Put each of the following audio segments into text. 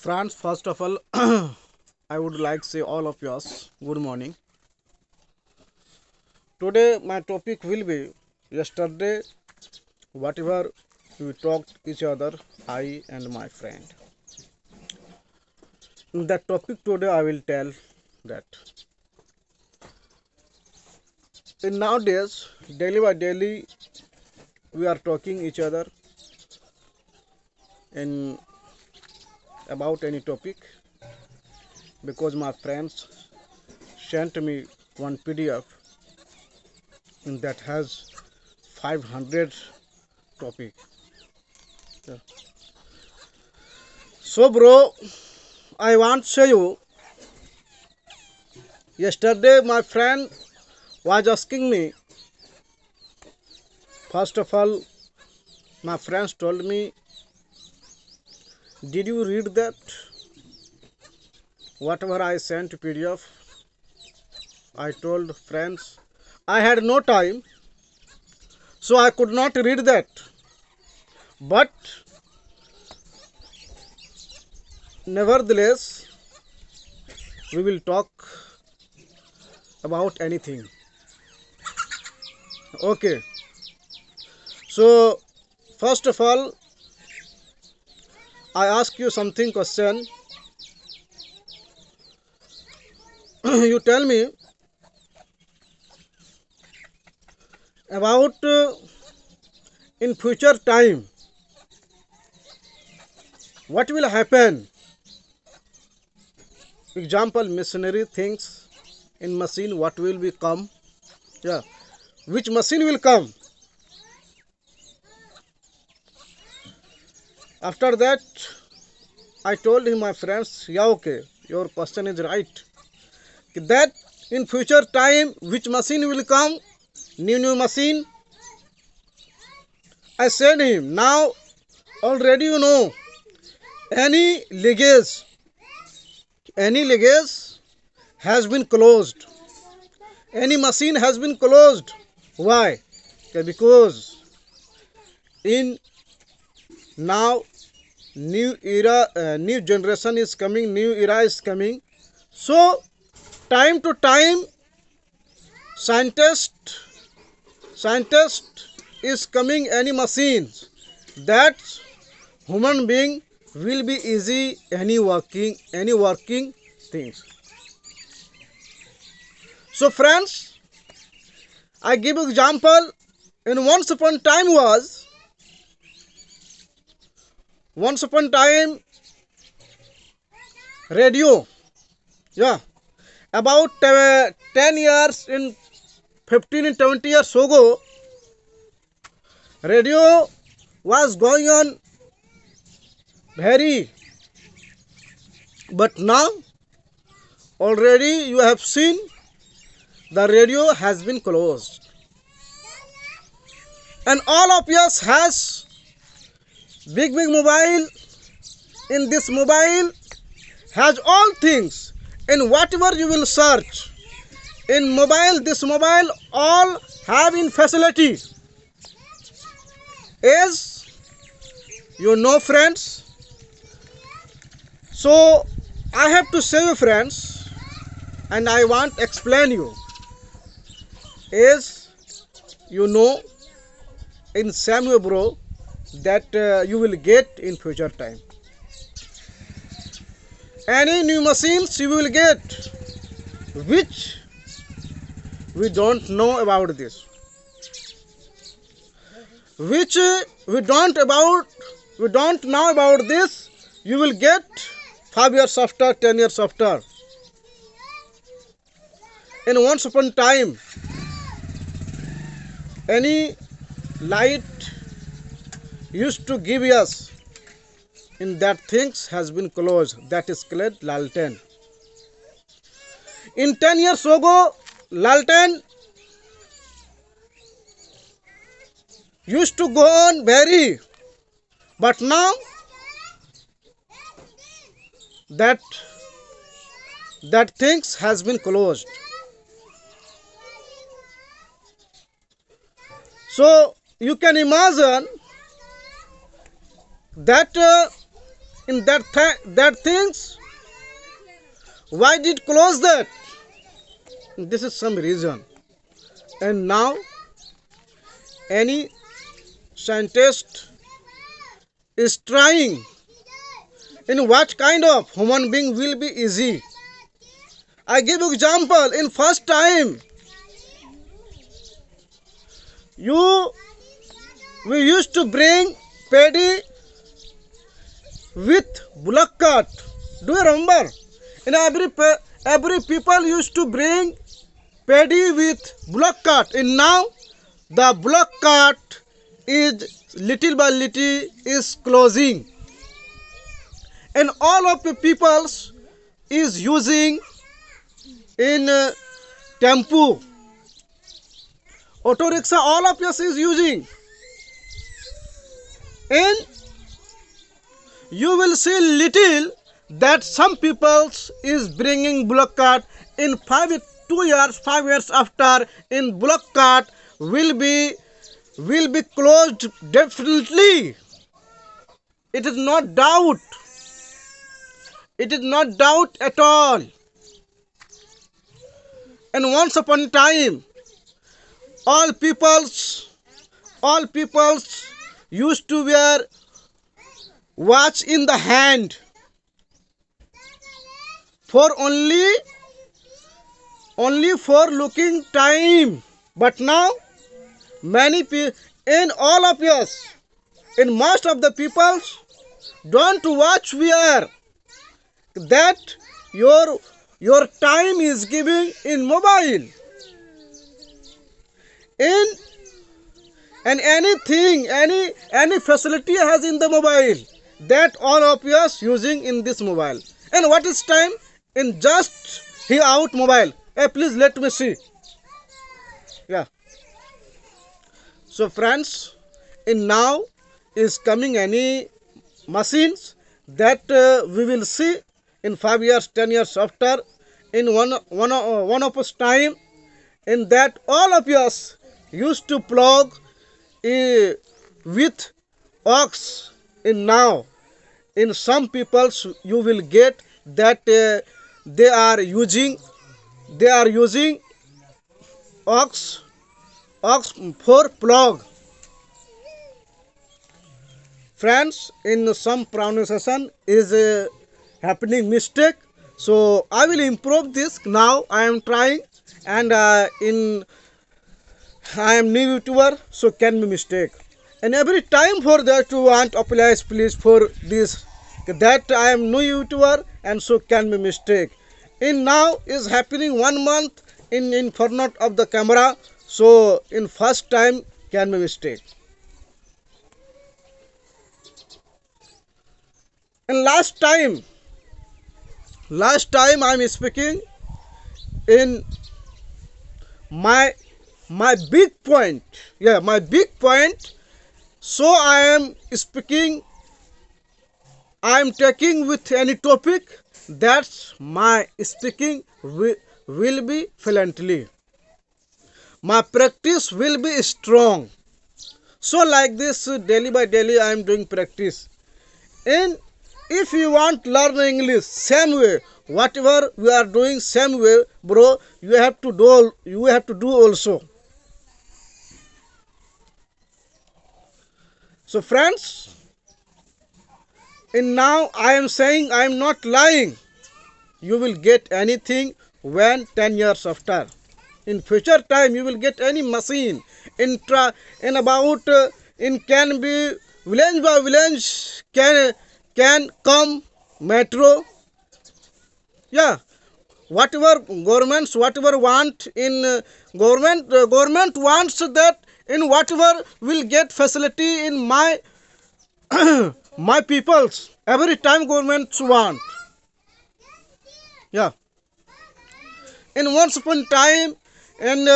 France, first of all, I would like to say all of yours good morning. Today my topic will be yesterday whatever we talked each other, I and my friend. In that topic today I will tell that in nowadays daily by daily we are talking each other in about any topic because my friends sent me one PDF that has 500 topic. Yeah. So bro, I want to show you. Yesterday, my friend was asking me. First of all, my friends told me, "Did you read that? Whatever I sent PDF." I told friends, I had no time, so I could not read that. But nevertheless, we will talk about anything. Okay. So, first of all, I ask you something question. You tell me about in future time what will happen. Example, machinery things in machine what will become. Yeah, which machine will come. After that, I told him, my friends, yeah, okay, your question is right. That in future time which machine will come, new machine. I said him, now already you know any legacy has been closed. Any machine has been closed. Why? Okay, because in now new era, new generation is coming, new era is coming. So time to time, scientist scientist is coming any machines that human being will be easy any working things. So friends, I give example. In once upon time radio. Yeah, about 10 years in 15 and 20 years ago, radio was going on very, but now already you have seen the radio has been closed, and all of us has big mobile. In this mobile has all things, in whatever you will search in mobile, this mobile all have in facility. As you know friends, so I have to say you friends, and I want to explain you. As you know in same way bro, that you will get in future time any new machines you will get, which we don't know about this, which we don't know about this, you will get 5 years after, 10 years after. In once upon time, any light used to give us, in that things has been closed, that is called lalten. In 10 years ago, lalten used to go on very, but now that things has been closed. So you can imagine that in that things. Why did close that? This is some reason. And now any scientist is trying in what kind of human being will be easy. I give example. In first time we used to bring paddy with bullock cart. Do you remember? In every people used to bring paddy with bullock cart. And now the bullock cart is little by little is closing. And all of the peoples is using in tempo, auto rickshaw, all of us is using. And you will see little that some peoples is bringing bullock cart in 2 years, 5 years after, in bullock cart will be closed definitely. It is not doubt. It is not doubt at all. And once upon a time, all peoples used to wear watch in the hand for only for looking time. But now many people, in all of us, in most of the peoples, don't watch wear, that your time is giving in mobile. And anything, any facility has in the mobile, that all of us using in this mobile. And what is time? In just he out mobile. Hey, please let me see. Yeah. So friends, in now is coming any machines that we will see in 5 years, 10 years after, in one of us time, in that all of us used to plug with ox. In now, in some peoples you will get that they are using ox for plug. Friends, in some pronunciation is happening mistake, so I will improve this. Now I am trying, and I am new YouTuber, so can be mistake. And every time for that you want apologize please for this, that I am new YouTuber and so can be mistake. In now is happening 1 month in front of the camera, so in first time can be mistake. And last time I am speaking in my big point. Yeah, my big point. So I am speaking, I am taking with any topic, that's my speaking will be fluently. My practice will be strong. So like this, daily by daily I am doing practice. And if you want to learn English same way, whatever we are doing same way, bro, you have to do also. So friends, in now I am saying, I am not lying. You will get anything when 10 years after. In future time you will get any machine. In about in can be village by village can come metro. Yeah, whatever governments whatever want in government wants that in whatever will get facility in my my peoples. Every time governments want. Yeah. In once upon time, and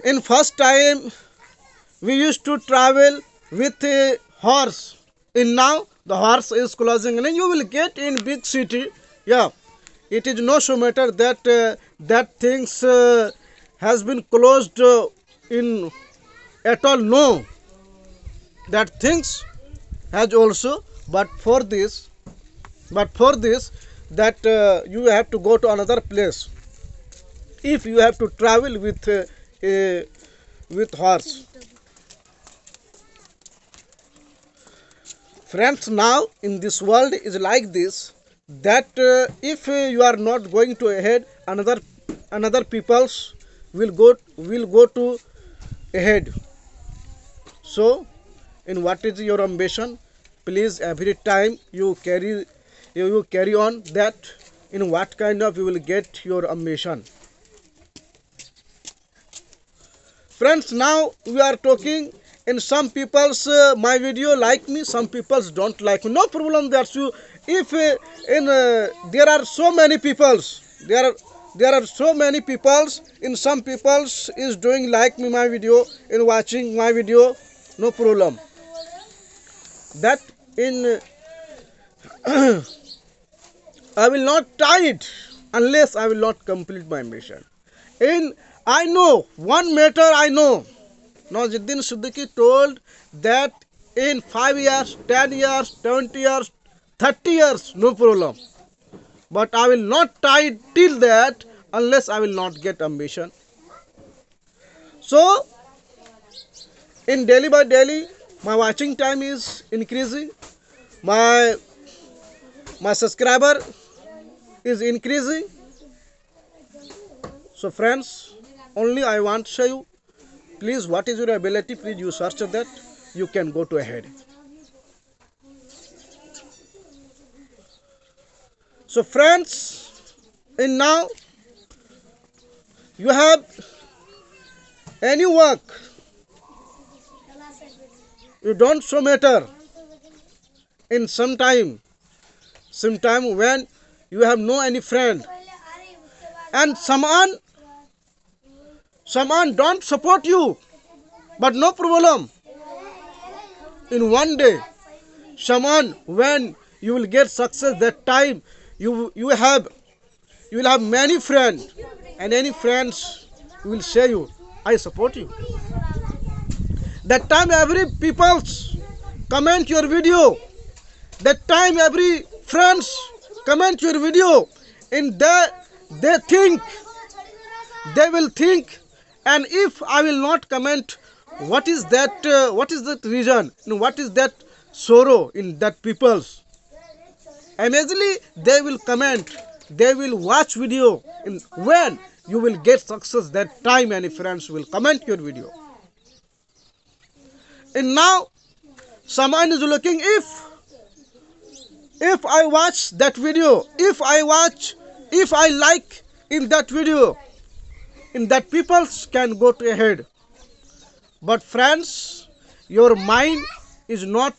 in first time we used to travel with a horse. In now the horse is closing, and you will get in big city. Yeah, it is no so matter that that things has been closed in at all. No, that things has also but for this that you have to go to another place. If you have to travel with horse, friends, now in this world is like this, that if you are not going to ahead, another peoples will go to ahead. So in what is your ambition, please every time you carry on that, in what kind of you will get your ambition. Friends, now we are talking, in some people's my video like me, some people's don't like me, no problem. That's you. If in there are so many people's, there are so many people's, in some people's is doing like me my video, in watching my video, no problem. That in I will not tie it unless I will not complete my mission. In I know one matter, I know. Nawazuddin Siddiqui told that in 5 years, 10 years, 20 years, 30 years, no problem. But I will not tie till that unless I will not get ambition. So in daily by daily, my watching time is increasing. My subscriber is increasing. So friends, only I want to show you, please, what is your ability, please you search that, you can go to ahead. So friends, in now you have any work, you don't so matter. In some time when you have no any friend, and someone don't support you, but no problem. In one day, someone, when you will get success, that time you will have many friends, and any friends will say you, I support you. That time every people comment your video, that time every friends comment your video, and they will think, and if I will not comment, what is that reason, what is that sorrow in that people's, immediately they will comment, they will watch video, and when you will get success, that time any friends will comment your video. And now someone is looking, if I watch that video, if I like in that video, in that people can go to ahead. But friends, your mind is not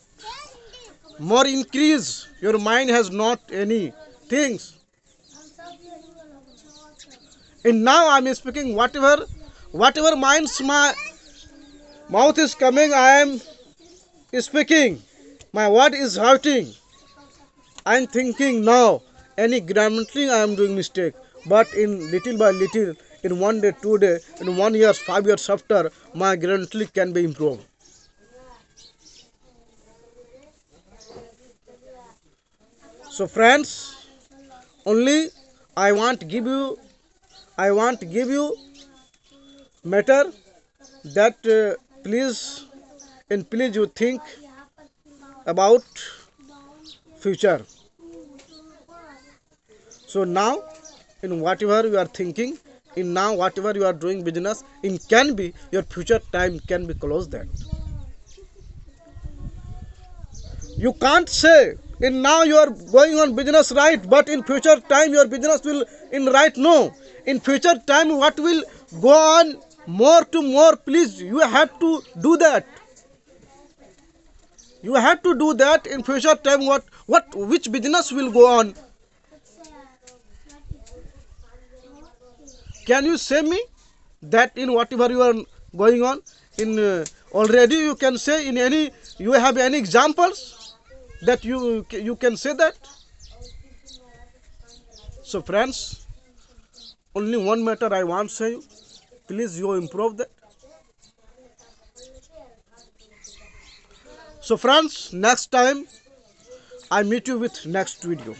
more increase, your mind has not any things. And now I am speaking, whatever minds my mouth is coming, I am speaking, my word is hurting, I am thinking now, any grammatically I am doing mistake, but in little by little, in 1 day, 2 day, in 1 year, 5 years after, my grammatically can be improved. So friends, only I want to give you matter that please you think about future. So now, in whatever you are thinking, in now whatever you are doing business, in can be your future time can be closed. That you can't say in now you are going on business right, but in future time your business will in right. No, in future time what will go on more to more, please you have to do that. You have to do that in future time. Which business will go on? Can you say me that in whatever you are going on in already you can say in any, you have any examples that you can say that? So friends, only one matter I want to say you, please you improve that. So friends, next time I meet you with next video.